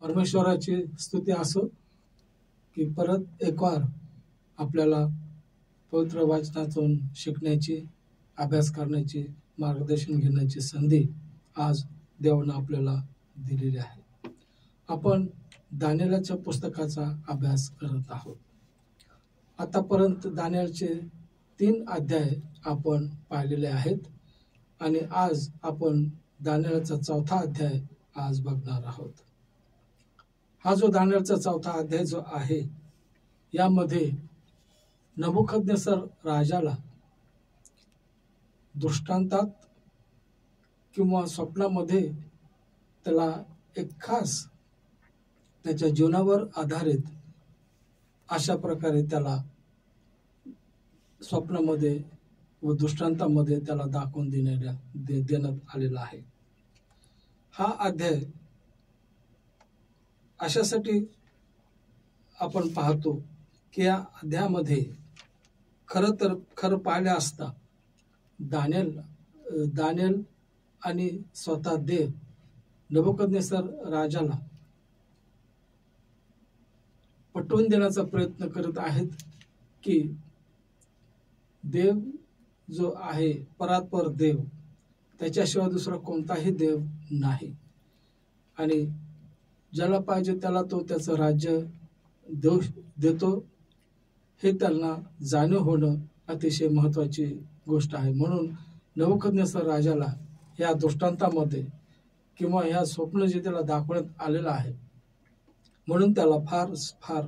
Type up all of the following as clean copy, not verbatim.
परमेश्वराची स्तुती असो की परत एक वार आपल्याला पवित्र वाचनातून शिकण्याची, अभ्यास करण्याची, मार्गदर्शन घेण्याची संधी आज देवानं आपल्याला दिलेली आहे. आपण दानिएलच्या पुस्तकाचा अभ्यास करत आहोत. आतापर्यंत दानिएलचे 3 अध्याय आपण पाहिलेले आहेत आणि आज आपण दानिएलचा 4था अध्याय आज बघणार आहोत. हा जो दानिएलचा 4था अध्याय जो आहे यामध्ये नबुकदनेस्सर राजाला दृष्टांतात किंवा स्वप्नामध्ये त्याला एक खास त्याच्या जीवनावर आधारित अशा प्रकारे त्याला स्वप्नामध्ये व दृष्टांतामध्ये त्याला दाखवून देण्यात आलेला आहे. हा अध्याय अशासाठी आपण पाहतो की या अध्यायामध्ये खरं पाहिलं असता दानिएल आणि स्वतः देव नबुकदनेस्सर राजाला पटवून देण्याचा प्रयत्न करत आहेत की देव जो आहे परात्पर देव, त्याच्याशिवाय दुसरा कोणताही देव नाही आणि ज्याला पाहिजे त्याला तो त्याचं राज्य देतो हे त्यांना जाणीव होणं अतिशय महत्त्वाची गोष्ट आहे. म्हणून नबुकदनेस्सर राजाला या दृष्टांतामध्ये किंवा ह्या स्वप्न जे त्याला दाखवण्यात आलेलं आहे म्हणून त्याला फार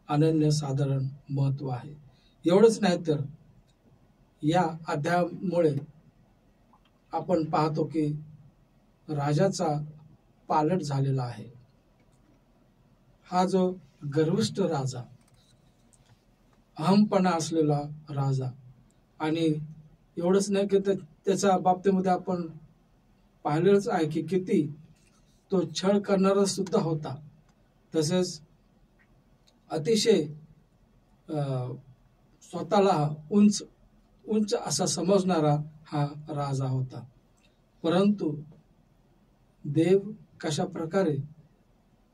अनन्यसाधारण महत्त्व आहे. एवढंच नाही तर या अध्यायामुळे आपण पाहतो की राजाचा पालट झालेला आहे. हा जो गर्विष्ठ राजा, अहमपणा असलेला राजा, आणि एवढंच नाही की त्याच्या बाबतीमध्ये आपण पाहिलेलंच आहे की किती तो छळ करणारा सुद्धा होता. तसेच अतिशय स्वतःला उंच असा समजणारा हा राजा होता. परंतु देव कशा प्रकारे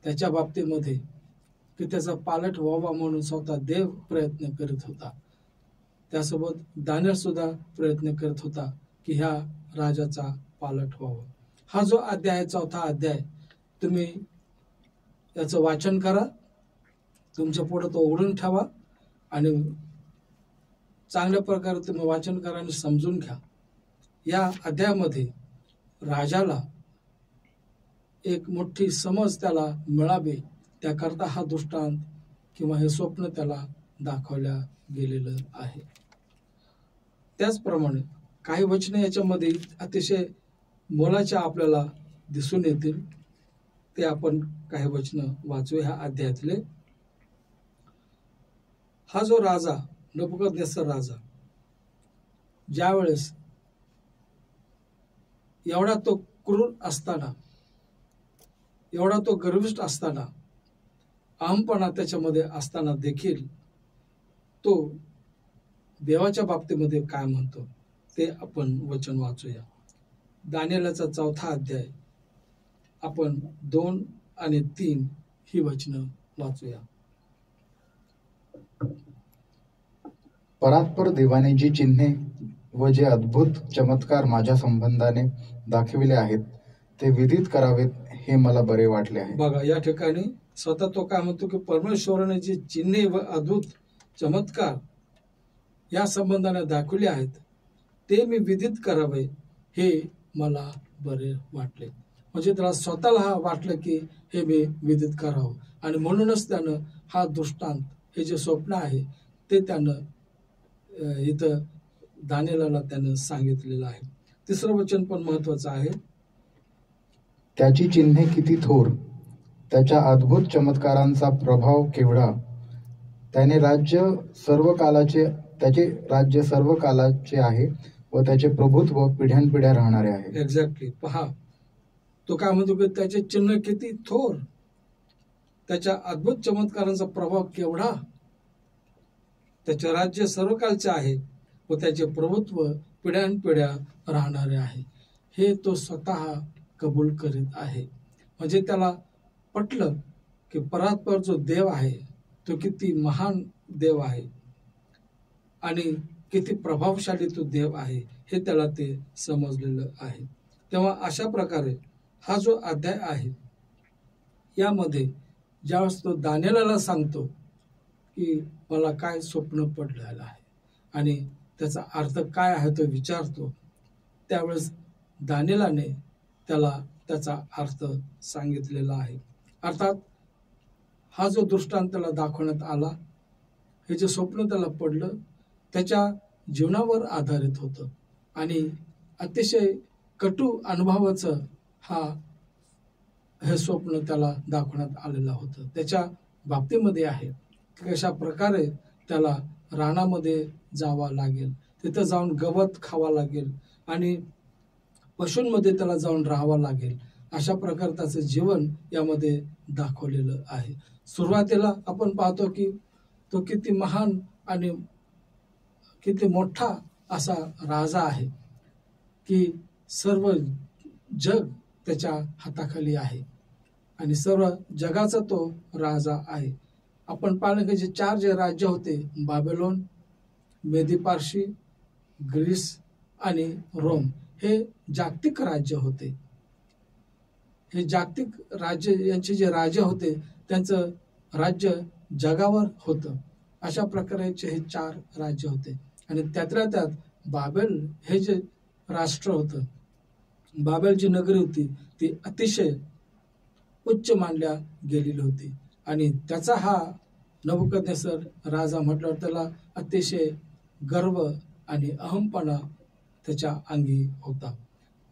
त्याच्या बाबतीमध्ये की त्याचा पालट व्हावा म्हणून स्वतः देव प्रयत्न करीत होता. त्यासोबत दानिएल सुद्धा प्रयत्न करत होता की ह्या राजाचा पालट व्हावा. हा जो अध्याय 4था अध्याय तुम्ही याचं वाचन करा, तुमच्या पुढे तो उघडून ठेवा आणि चांगल्या प्रकारे तुम्ही वाचन करा आणि समजून घ्या. या अध्यायामध्ये राजाला एक मोठी समज त्याला मिळावी त्याकरता हा दृष्टांत किंवा हे स्वप्न त्याला दाखवल्या गेलेलं आहे. त्याचप्रमाणे काही वचने याच्यामध्ये अतिशय मोलाच्या आपल्याला दिसून येतील. ते आपण काही वचनं वाचू ह्या अध्यायातले. हा जो राजा नबुकदनेस्सर राजा ज्या वेळेस एवढा तो क्रूर असताना, एवढा तो गर्विष्ठ असताना, अहमपणा त्याच्यामध्ये असताना देखील तो देवाच्या बाबतीमध्ये काय म्हणतो ते आपण वचन वाचूया. दानिएलचा 4था अध्याय आपण 2 आणि 3 ही वचनं वाचूया. परात्पर देवाने जी चिन्हे व जे अद्भुत चमत्कार माझ्या संबंधाने दाखविले आहेत ते विदित करावेत हे मला बरे वाटले आहे. बघा, या ठिकाणी स्वतः तो काय म्हणतो की परमेश्वराने जे चिन्हे व अद्भुत चमत्कार या संबंधाने दाखवले आहेत ते मी विदित करावे हे मला बरे वाटले. म्हणजे त्याला स्वतःला वाटलं की हे मी विदित करावं आणि म्हणूनच त्यानं हा दृष्टांत, हे जे स्वप्न आहे ते त्यानं इथं दानिएलला त्यानं सांगितलेलं आहे. 3रं वचन पण महत्वाचं आहे. त्याची चिन्हे किती थोर, त्याच्या अद्भुत चमत्कारांचा प्रभाव केवढा. त्याचे राज्य सर्व कालाचे आहे व त्याचे प्रभुत्व पिढ्यानपिढ्या राहणारे आहे. एक्झॅक्टली. पहा, तो काय म्हणतो की त्याचे चिन्ह किती थोर, त्याच्या अद्भुत चमत्कारांचा प्रभाव केवढा, त्याचे राज्य सर्वकालचे आहे व त्याचे प्रभुत्व पिढ्यानपिढ्या राहणारे आहे. हे तो स्वतः कबूल करीत आहे. म्हणजे त्याला पटलं की परात्पर जो देव आहे तो किती महान देव आहे आणि किती प्रभावशाली तो देव आहे हे त्याला ते समजलेलं आहे. तेव्हा अशा प्रकारे हा जो अध्याय आहे यामध्ये ज्यावेळेस तो दानिएलाला सांगतो की मला काय स्वप्न पडलेलं आहे आणि त्याचा अर्थ काय आहे तो विचारतो, त्यावेळेस दानिएलाने त्याला त्याचा अर्थ सांगितलेला आहे. अर्थात हा जो दृष्टांत त्याला दाखवण्यात आला, हे जे स्वप्न त्याला पडलं त्याच्या जीवनावर आधारित होतं आणि अतिशय कटू अनुभवाचं हे स्वप्न त्याला दाखवण्यात आलेलं होतं. त्याच्या बाबतीमध्ये आहे कशा प्रकारे त्याला रानामध्ये जावं लागेल, तिथं जाऊन गवत खावं लागेल आणि पशूंमध्ये त्याला जाऊन राहावं लागेल. अशा प्रकारे त्याचं जीवन यामध्ये दाखवलेलं आहे. सुरुवातीला आपण पाहतो की तो किती महान आणि किती मोठा असा राजा आहे की सर्व जग त्याच्या हाताखाली आहे आणि सर्व जगाचा तो राजा आहे. आपण पाहिलं की जे राज्य होते, बाबेलोन, मेदी पारशी, ग्रीस आणि रोम, हे जागतिक राज्य होते. हे जागतिक राज्य यांचे जे राजे होते त्यांचं राज्य जगावर होतं. अशा प्रकारचे हे 4 राज्य होते आणि त्यातल्या त्यात बाबेल हे जे राष्ट्र होतं, बाबेल जी नगरी होती ती अतिशय उच्च मानल्या गेलेली होती आणि त्याचा हा नबुकदनेस्सर राजा म्हटल्यावर त्याला अतिशय गर्व आणि अहमपणा त्याच्या अंगी होता.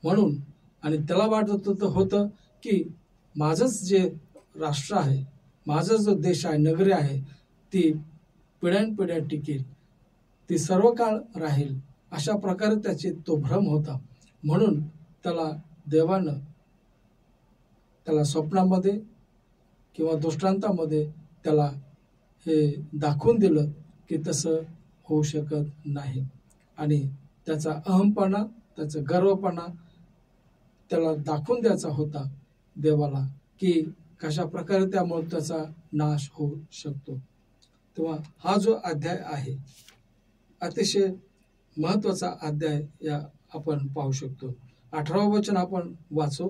म्हणून आणि त्याला वाटत होतं की माझंच जे राष्ट्र आहे, माझा जो देश आहे, नगरी आहे, ती पिढ्यानपिढ्या टिकेल, ती सर्व काळ राहील. अशा प्रकारे त्याचे तो भ्रम होता. म्हणून त्याला देवानं त्याला स्वप्नामध्ये किंवा दृष्टांतामध्ये त्याला हे दाखवून दिलं की तसं होऊ शकत नाही आणि त्याचा अहमपणा, त्याचा गर्वपणा त्याला दाखवून द्यायचा होता देवाला की कशा प्रकारे त्यामुळे त्याचा नाश होऊ शकतो. तेव्हा हा जो अध्याय आहे अतिशय महत्वाचा अध्याय या आपण पाहू शकतो. 18वं वचन आपण वाचू.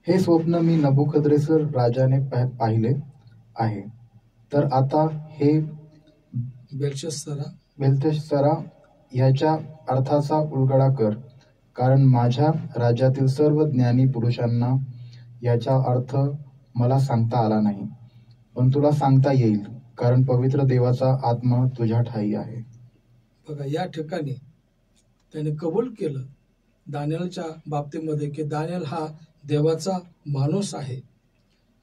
हे स्वप्न मी नबुकद्रेसर राजाने पाहिले आहे. तर आता हे बेलशस्सरा ह्याच्या अर्थाचा उलगडा कर, कारण माझ्या राज्यातील सर्व ज्ञानी पुरुषांना याचा अर्थ मला सांगता आला नाही, पण तुला सांगता येईल, कारण पवित्र देवाचा आत्मा तुझ्या ठायी आहे. बघा, या ठिकाणी त्याने कबूल केलं दानिएलच्या बाबतीमध्ये की दानिएल हा देवाचा माणूस आहे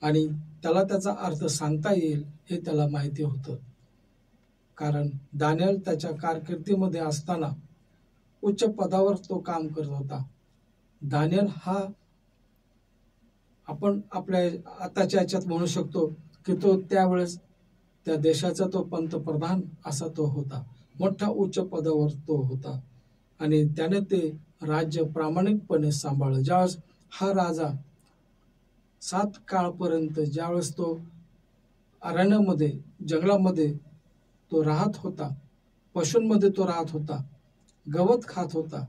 आणि त्याला त्याचा अर्थ सांगता येईल हे त्याला माहिती होतं. कारण दानिएल त्याच्या कारकिर्दीमध्ये असताना उच्च पदावर तो काम करत होता. दानिएल हा आपण आपल्या आताच्या याच्यात म्हणू शकतो की तो त्यावेळेस त्या देशाचा तो पंतप्रधान असा तो होता. मोठ्या उच्च पदावर तो होता आणि त्याने ते राज्य प्रामाणिकपणे सांभाळलं. ज्यावेळेस हा राजा 7 काळपर्यंत ज्यावेळेस तो अरण्यामध्ये, जंगलामध्ये तो राहत होता, पशूंमध्ये तो राहत होता, गवत खात होता,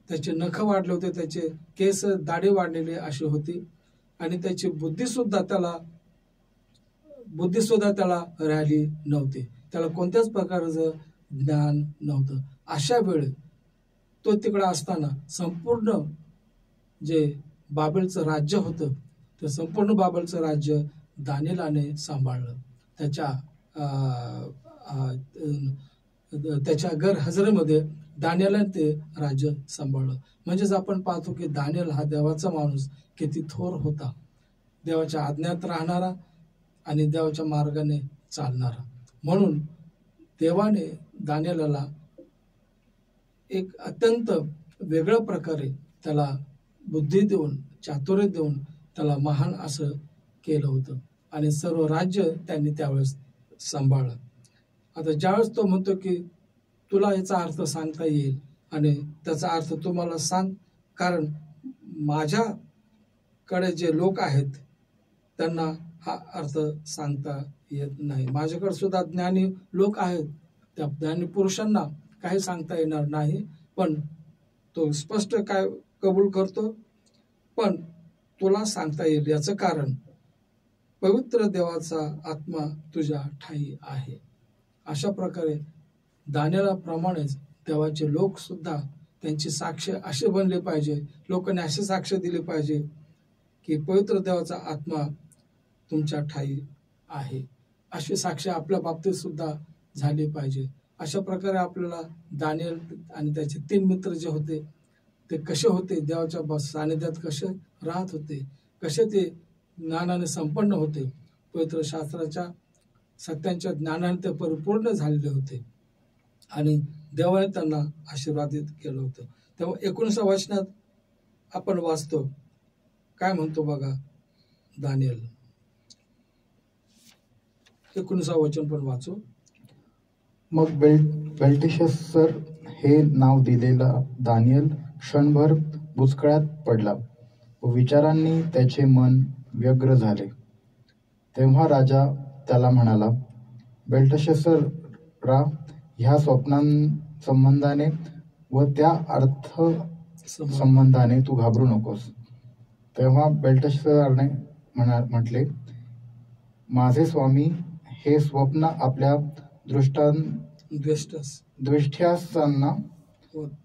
त्याचे नख वाढले होते, त्याचे केस, दाढी वाढलेली अशी होती आणि त्याची बुद्धी सुद्धा त्याला राहिली नव्हती. त्याला कोणत्याच प्रकारचं ज्ञान नव्हतं. अशा वेळी तो तिकडे असताना संपूर्ण जे बाबेलचं राज्य होतं ते संपूर्ण बाबेलचं राज्य दानिएलाने सांभाळलं. त्याच्या गैरहजेरीमध्ये दानिएलाने ते राज्य सांभाळलं. म्हणजेच आपण पाहतो की दानिएल हा देवाचा माणूस किती थोर होता, देवाच्या आज्ञात राहणारा आणि देवाच्या मार्गाने चालणारा. म्हणून देवाने दानिएलाला एक अत्यंत वेगळ्या प्रकारे त्याला बुद्धी देऊन, चातुर्य देऊन त्याला महान असं केलं होतं आणि सर्व राज्य त्यांनी त्यावेळेस सांभाळलं. आता ज्यावेळेस तो म्हणतो की तुला याचा अर्थ सांगता येईल आणि त्याचा अर्थ तू मला सांग, कारण माझ्याकडे जे लोक आहेत त्यांना हा अर्थ सांगता येत नाही. माझ्याकडे सुद्धा ज्ञानी लोक आहेत, त्या ज्ञानी पुरुषांना काही सांगता येणार नाही, पण तो स्पष्ट काय कबूल करतो, पण तुला सांगता येईल याचं कारण पवित्र देवाचा आत्मा तुझ्या ठाई आहे. अशा प्रकारे दानिएलाप्रमाणेच देवाचे लोक सुद्धा त्यांची साक्ष असे बनले पाहिजे, लोकांनी असे साक्ष दिले पाहिजे की पवित्र देवाचा आत्मा तुमच्या ठाई आहे. अशी साक्ष आपल्या बाबतीत सुद्धा झाली पाहिजे. अशा प्रकारे आपल्याला दानिएल आणि त्याचे 3 मित्र जे होते ते कसे होते, देवाच्या सानिध्यात कसे राहत होते, कसे ते ज्ञानाने संपन्न होते, पवित्र शास्त्राच्या सत्यांच्या ज्ञानाने ते परिपूर्ण झालेले होते आणि देवाने त्यांना आशीर्वादित केलं होतं. तेव्हा 19व्या वचनात आपण वाचतो, काय म्हणतो बघा दानिएल. 19वं वचन पण वाचू. मग बेल्टेशस्सर हे नाव दिलेला दानिएल क्षणभर बुचकळ्यात पडला व विचारांनी त्याचे मन व्यग्र झाले. तेव्हा राजा त्याला म्हणाला, बेल्टेशस्सरा, ह्या स्वप्नांसंबंधाने व त्या अर्थ संबंधाने तू घाबरू नकोस. तेव्हा बेल्टेशस्सराने म्हटले, माझे स्वामी, हे स्वप्न आपल्या द्वेष्ट्यासांना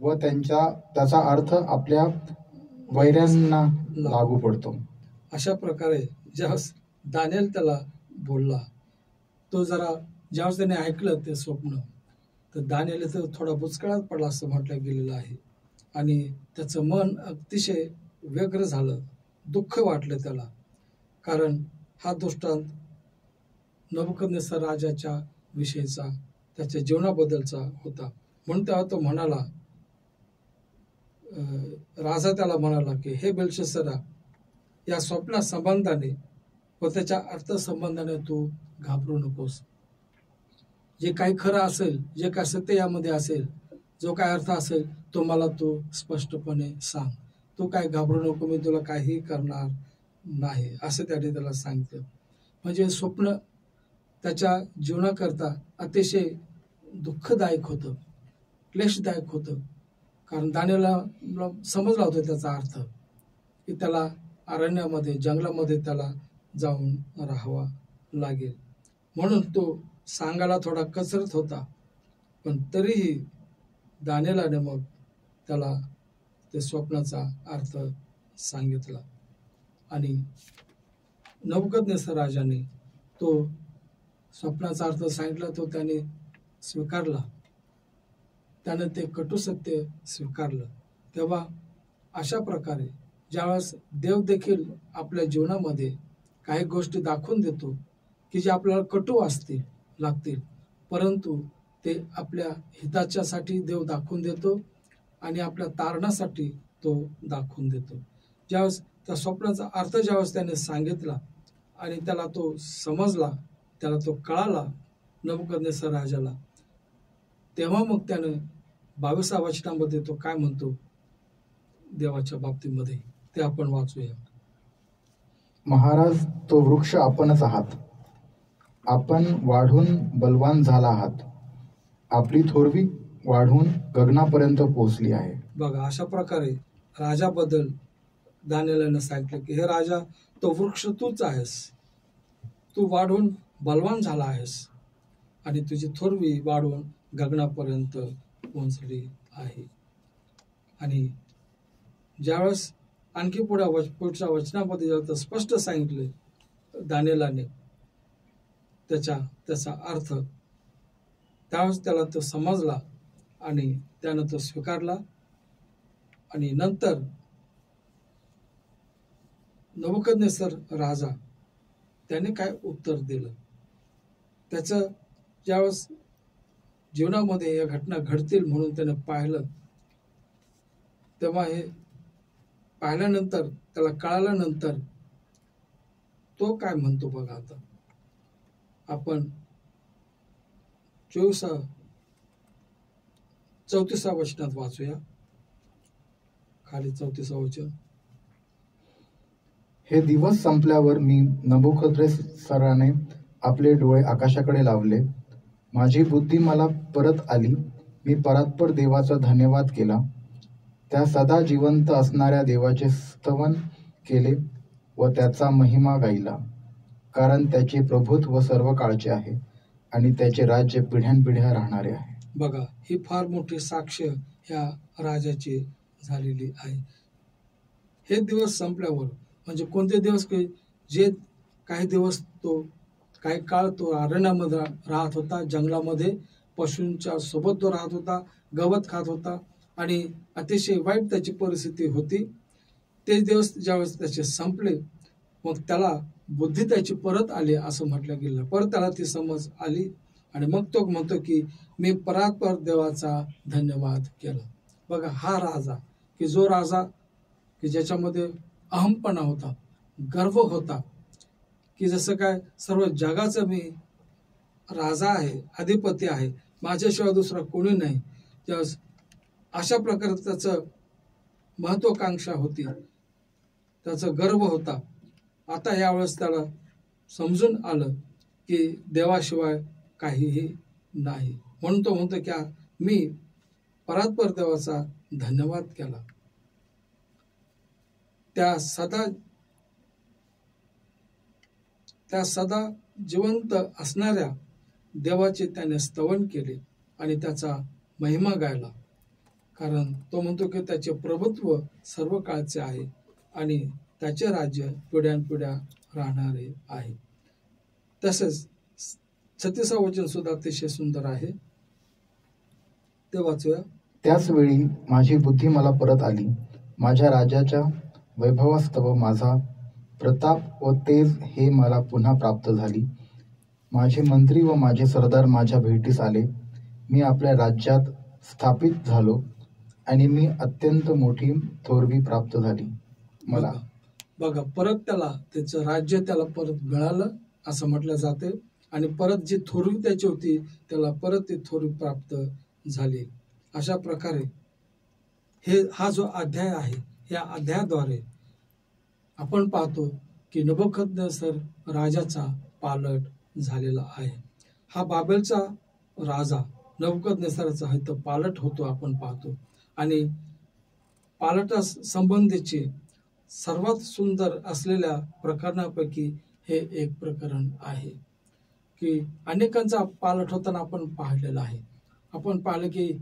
व त्याचा अर्थ आपल्या वैऱ्यांना लागू पडतो. अशा प्रकारे ज्यावेळेस दानिएल त्याला बोलला, तो जरा ज्यावेळेस त्याने ऐकलं ते स्वप्न, तर दानिएल थोडा बुचकळ्यात पडला असं म्हटलं गेलेलं आहे आणि त्याचं मन अतिशय व्यग्र झालं, दुःख वाटलं त्याला, कारण हा दृष्टांत नबुकदनेस्सर राजाच्या विषयीचा, त्याच्या जीवनाबद्दलचा होता. म्हणून तेव्हा तो म्हणाला, राजा त्याला म्हणाला की हे बेल्शस्सरा, या स्वप्ना संबंधाने व त्याच्या अर्थ संबंधाने तू घाबरू नकोस. जे काही खरं असेल, जे काय सत्य यामध्ये असेल, जो काय अर्थ असेल, तो मला तू स्पष्टपणे सांग. तू काय घाबरू नको, मी तुला काही करणार नाही, असं त्याने त्याला सांगितलं. म्हणजे स्वप्न त्याच्या जीवनाकरता अतिशय दुःखदायक होतं, क्लेशदायक होतं, कारण दानिएलला समजला होता त्याचा अर्थ की त्याला अरण्यामध्ये, जंगलामध्ये त्याला जाऊन राहावा लागेल. म्हणून तो सांगायला थोडा कसरत होता, पण तरीही दानिएलाने मग त्याला ते स्वप्नाचा अर्थ सांगितला आणि नबुकदनेस्सर राजाने तो स्वप्नाचा अर्थ सांगितला, तो त्याने स्वीकारला, त्याने ते कटू सत्य स्वीकारलं. तेव्हा अशा प्रकारे ज्यावेळेस देव देखील आपल्या जीवनामध्ये काही गोष्टी दाखवून देतो की जे आपल्याला कटू लागतील, परंतु ते आपल्या हिताच्यासाठी देव दाखवून देतो आणि आपल्या तारणासाठी तो दाखवून देतो. ज्यावेळेस त्या स्वप्नाचा अर्थ ज्यावेळेस त्याने सांगितला आणि त्याला तो समजला, त्याला तो कळाला नबुकदनेस्सर राजाला, तेव्हा मग त्यानं 22व्या वचनामध्ये तो काय म्हणतो देवाच्या बाबतीमध्ये ते आपण वाचूया. महाराज, तो वृक्ष आपणच आहात. आपण वाढून बलवान झाला आहात. आपली थोरवी वाढून गगनापर्यंत पोहोचली आहे. बघा, अशा प्रकारे राजाबद्दल दानिएलाने सांगितलं की हे राजा, तो वृक्ष तूच आहेस, तू वाढून बलवान झाला आहेस आणि तुझी थोरवी वाढून गगनापर्यंत पोहोचली आहे. आणि ज्यावेळेस आणखी पुढच्या वचनामध्ये जेव्हा स्पष्ट सांगितले दानिएलाने त्याचा अर्थ, त्यावेळेस त्याला तो समजला आणि त्यानं तो स्वीकारला. आणि नंतर नबुकदनेस्सर राजा त्याने काय उत्तर दिलं, त्याचं ज्यावेळेस जीवनामध्ये या घटना घडतील म्हणून त्याने पाहिलं, तेव्हा हे पाहिल्यानंतर, त्याला कळाल्यानंतर तो काय म्हणतो बघा. आता आपण 34व्या वचनात वाचूया. खाली 34 वचन. हे दिवस संपल्यावर मी नबुकद्रेसराने आपले डोळे आकाशाकडे लावले. माझी बुद्धी मला परत आली. मी परात्पर देवाचा धन्यवाद केला. त्या सदा जिवंत असणाऱ्या देवाचे स्तवन केले व त्याचा महिमा गायला. कारण त्याचे प्रभुत्व सर्व काळचे आहे आणि त्याचे राज्य पिढ्यानपिढ्या राहणारे आहे. बघा, ही फार मोठी साक्ष ह्या राजाची झालेली आहे. हे दिवस संपल्यावर म्हणजे कोणते दिवस की जे काही दिवस तो काही काळ तो अरण्यामध्ये राहत होता, जंगलामध्ये पशूंच्या सोबत तो राहत होता, गवत खात होता आणि अतिशय वाईट त्याची परिस्थिती होती. ते दिवस ज्यावेळेस त्याचे संपले, मग त्याला बुद्धी त्याची परत आली असं म्हटलं गेलं. परत त्याला ती समज आली आणि मग तो म्हणतो की मी परात्पर देवाचा धन्यवाद केला. बघा, हा राजा की जो राजा की ज्याच्यामध्ये अहमपणा होता, गर्व होता, की जसं काय सर्व जगाचं मी राजा आहे, अधिपती आहे, माझ्याशिवाय दुसरा कोणी नाही. त्यावेळेस अशा प्रकारे त्याचं महत्वाकांक्षा होती, त्याचा गर्व होता. आता यावेळेस त्याला समजून आलं की देवाशिवाय काहीही नाही. म्हणून तो म्हणतो की मी परात्पर देवाचा धन्यवाद केला. त्या सदा जिवंत असणाऱ्या देवाचे त्याने स्तवन केले आणि त्याचा महिमा गायला. कारण तो म्हणतो की त्याचे प्रभुत्व सर्व काळचे आहे आणि त्याचे राज्य पिढ्यानपिढ्या राहणारे आहे. तसेच 36 वचन सुद्धा अतिशय सुंदर आहे, ते वाचूया. त्याच वेळी माझी बुद्धी मला परत आली. माझ्या राजाच्या वैभवास्तव माझा प्रताप व तेज हे मला पुन्हा प्राप्त झाली. माझे मंत्री व माझे सरदार माझ्या भेटीस आले. मी आपल्या राज्यात स्थापित झालो आणि मी अत्यंत मोठी थोरवी प्राप्त झाली मला. बघा, परत त्याला त्याचं राज्य त्याला परत मिळालं असं म्हटलं जाते आणि परत जी थोरवी त्याची होती त्याला परत ती थोरवी प्राप्त झाली. अशा प्रकारे हा जो अध्याय आहे, या अध्यायाद्वारे आपण पाहतो की नबुकद्नेसर राजाचा पालट झालेला आहे. हा बाबेलचा राजा नबुकद्नेसराचा इथं पालट होतो आपण पाहतो. आणि पालटा संबंधीचे सर्वात सुंदर असलेल्या प्रकरणापैकी हे एक प्रकरण आहे की अनेकांचा पालट होताना आपण पाहिलेला आहे. आपण पाहिलं की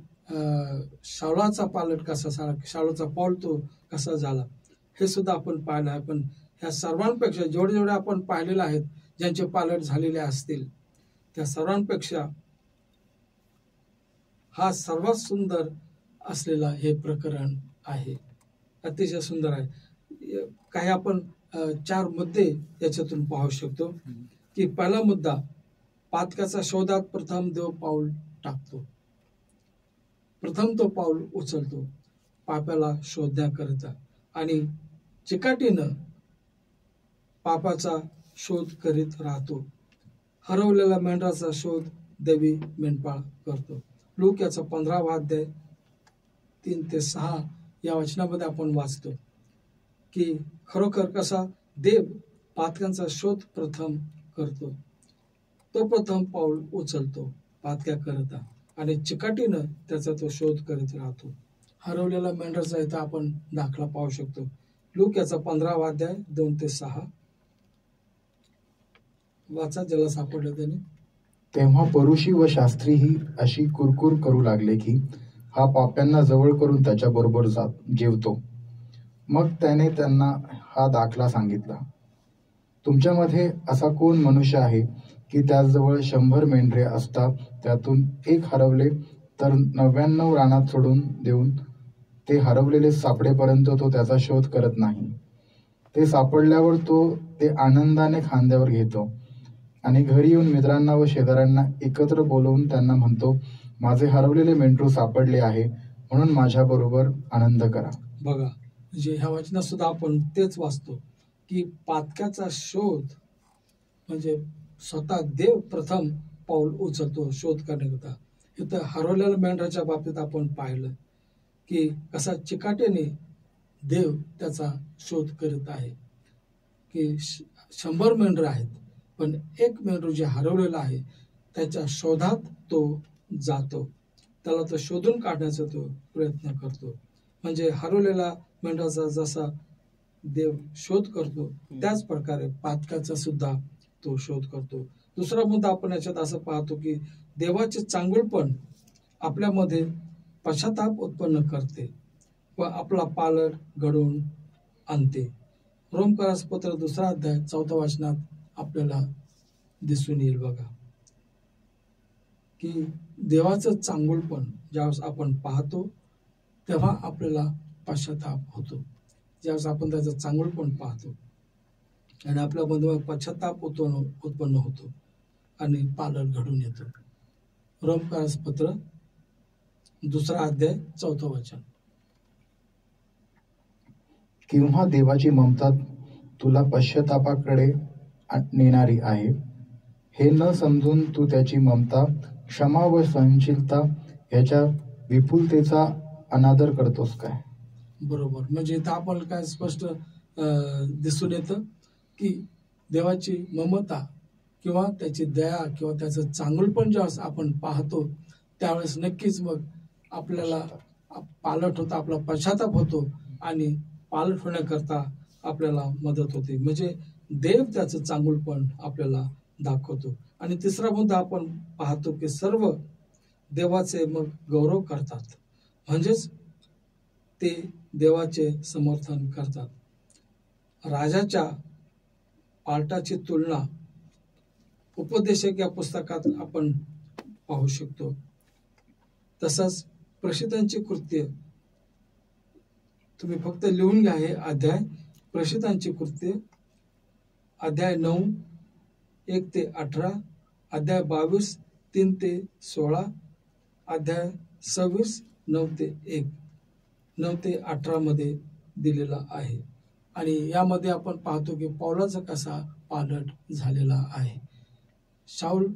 शाऊलाचा पालट कसा झाला, शाऊलाचा पौल तो कसा झाला, हे सुद्धा आपण पाहिलं आहे. पण ह्या सर्वांपेक्षा जेवढे आपण पाहिलेले आहेत ज्यांचे पालट झालेले असतील, त्या सर्वांपेक्षा हा सर्वात सुंदर असलेला हे प्रकरण आहे. अतिशय सुंदर आहे. काही आपण 4 मुद्दे याच्यातून पाहू शकतो की पहिला मुद्दा, पातकाचा शोधात प्रथम देव पाऊल टाकतो. प्रथम तो पाऊल उचलतो पापाला शोधण्याकरिता आणि चिकाटीनं पापाचा शोध करीत राहतो. हरवलेल्या मेंढराचा शोध देवी मेंढपाळ करतो. लूक याचा 15वा अध्याय 3 ते 6 या वचनामध्ये आपण वाचतो की खरोखर कसा देव पातकांचा शोध प्रथम करतो. तो प्रथम पाऊल उचलतो पातक्याकरता आणि चिकाटीनं त्याचा तो शोध करीत राहतो. हरवलेला मेंढराचा इथं आपण दाखला पाहू शकतो. लूक याचा 15वा अध्याय 2 ते 6 वाचा, ज्याला सापडलं त्याने. तेव्हा परुषी व शास्त्रीही अशी कुरकुर करू लागले की हा पाप्यांना जवळ करून त्याच्याबरोबर जेवतो. मग त्याने त्यांना हा दाखला सांगितला, तुमच्यामध्ये असा कोण मनुष्य आहे की त्याजवळ 100 मेंढरे असता त्यातून एक हरवले तर 99 रानात सोडून देऊन ते हरवलेले सापडेपर्यंत तो त्याचा शोध करत नाही. ते सापडल्यावर तो ते आनंदाने खांद्यावर घेतो आणि घरी येऊन मित्रांना व शेजाऱ्यांना एकत्र बोलवून त्यांना म्हणतो, माझे हरवलेले मेंढरू सापडले आहे, म्हणून माझ्याबरोबर आनंद करा. बघा, म्हणजे ह्या वचनात सुद्धा आपण तेच वाचतो की पातक्याचा शोध म्हणजे स्वतः देव प्रथम पाऊल उचलतो शोध करण्याकरता. इथं हरवलेल्या मेंढराच्या बाबतीत आपण पाहिलं की कसा चिकाटीने देव त्याचा शोध करत आहे की 100 मेंढरं आहेत, पण एक मेंढरू जे हरवलेलं आहे त्याच्या शोधात तो जातो, त्याला तो शोधून काढण्याचा तो प्रयत्न करतो. म्हणजे हरवलेला मेंढराचा जसा देव शोध करतो त्याच प्रकारे पातकाचा सुद्धा तो शोध करतो. दुसरा मुद्दा आपण याच्यात असं पाहतो की देवाचे चांगुलपण आपल्यामध्ये पश्चाताप उत्पन्न करते व आपला पालट घडवून आणते. रोमकरास पत्र 2 अध्याय 4 वचनात आपल्याला दिसून येईल बघा की देवाचं चांगुलपण ज्यावेळेस आपण पाहतो तेव्हा आपल्याला पश्चाताप होतो. ज्यावेळेस आपण त्याचं चांगुलपण पाहतो आणि आपल्यामध्ये पश्चाताप उत्पन्न होतो आणि पालट घडून येतो. रोमकरास पत्र 2 अध्याय 4 वचन. किंवा देवाची ममता तुला पश्चातापाकडे नेणारी आहे, हे न समजून तू त्याची ममता, क्षमा व सहनशीलता याच्या विपुलतेचा अनादर करतोस काय? बरोबर. म्हणजे इथं आपण काय स्पष्ट दिसून येतं की देवाची ममता किंवा त्याची दया किंवा त्याचं चांगुलपण ज्यावेळेस आपण पाहतो त्यावेळेस नक्कीच मग आपल्याला पालट होता, आपला पश्चाताप होतो आणि पालट होण्याकरता आपल्याला मदत होते. म्हणजे देव त्याचं चांगुलपण आपल्याला दाखवतो. आणि तिसरा मुद्दा आपण पाहतो की सर्व देवाचे मग गौरव करतात, म्हणजेच ते देवाचे समर्थन करतात. राजाच्या पालटाची तुलना उपदेशक या पुस्तकात आपण पाहू शकतो. तसंच प्रसिद्धांची कृत्य तुम्ही फक्त लिहून घ्या हे अध्याय. प्रसिद्धांची कृत्य अध्याय 9 1 ते 18, अध्याय 22 3 ते 16, अध्याय 26 9 ते 1 9 ते 18 मध्ये दिलेला आहे. आणि यामध्ये आपण पाहतो की पौलाचा कसा पालट झालेला आहे. शाऊल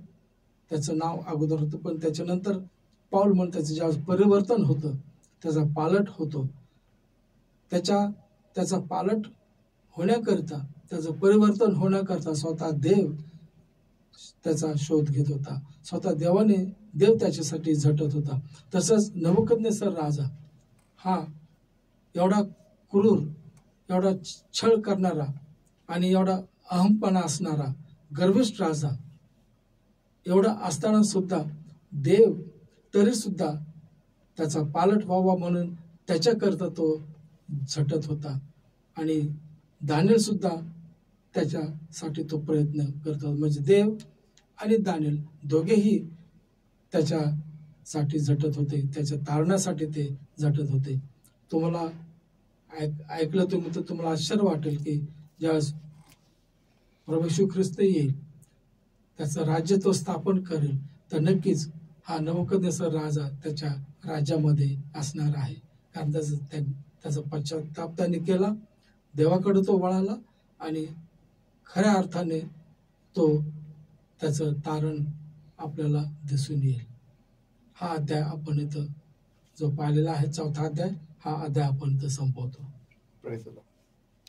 त्याचं नाव अगोदर होतं, पण त्याच्यानंतर पौल म्हणून त्याचं ज्यावेळेस परिवर्तन होतं, त्याचा पालट होतो, त्याचा पालट होण्याकरिता, त्याचं परिवर्तन होण्याकरता स्वतः देव त्याचा शोध घेत होता. स्वतः देव त्याच्यासाठी झटत होता. तसंच नबुकदनेस्सर राजा हा एवढा क्रूर, एवढा छळ करणारा आणि एवढा अहमपणा असणारा गर्विष्ठ राजा एवढा असताना सुद्धा देव तरी सुद्धा त्याचा पालट व्हावा म्हणून त्याच्याकरता तो झटत होता. आणि दानिएल सुद्धा त्याच्यासाठी तो प्रयत्न करतो. म्हणजे देव आणि दानिएल दोघेही त्याच्यासाठी झटत होते, त्याच्या तारणासाठी ते झटत होते. तुम्हाला ऐकलं तुम्ही तर तुम्हाला आश्चर्य वाटेल की ज्यावेळेस प्रभू येशू ख्रिस्त येईल, त्याचं राज्य तो स्थापन करेल, तर नक्कीच हा नबुकदनेस्सर राजा त्याच्या राज्यामध्ये असणार आहे. कारण त्याचा पश्चाताप त्याने केला, देवाकडे तो वळाला आणि खऱ्या अर्थाने तो त्याचं तारण आपल्याला दिसून येईल. हा अध्याय आपण इथं जो पाहिलेला आहे 4था अध्याय, हा अध्याय आपण इथं संपवतो. Praise the Lord.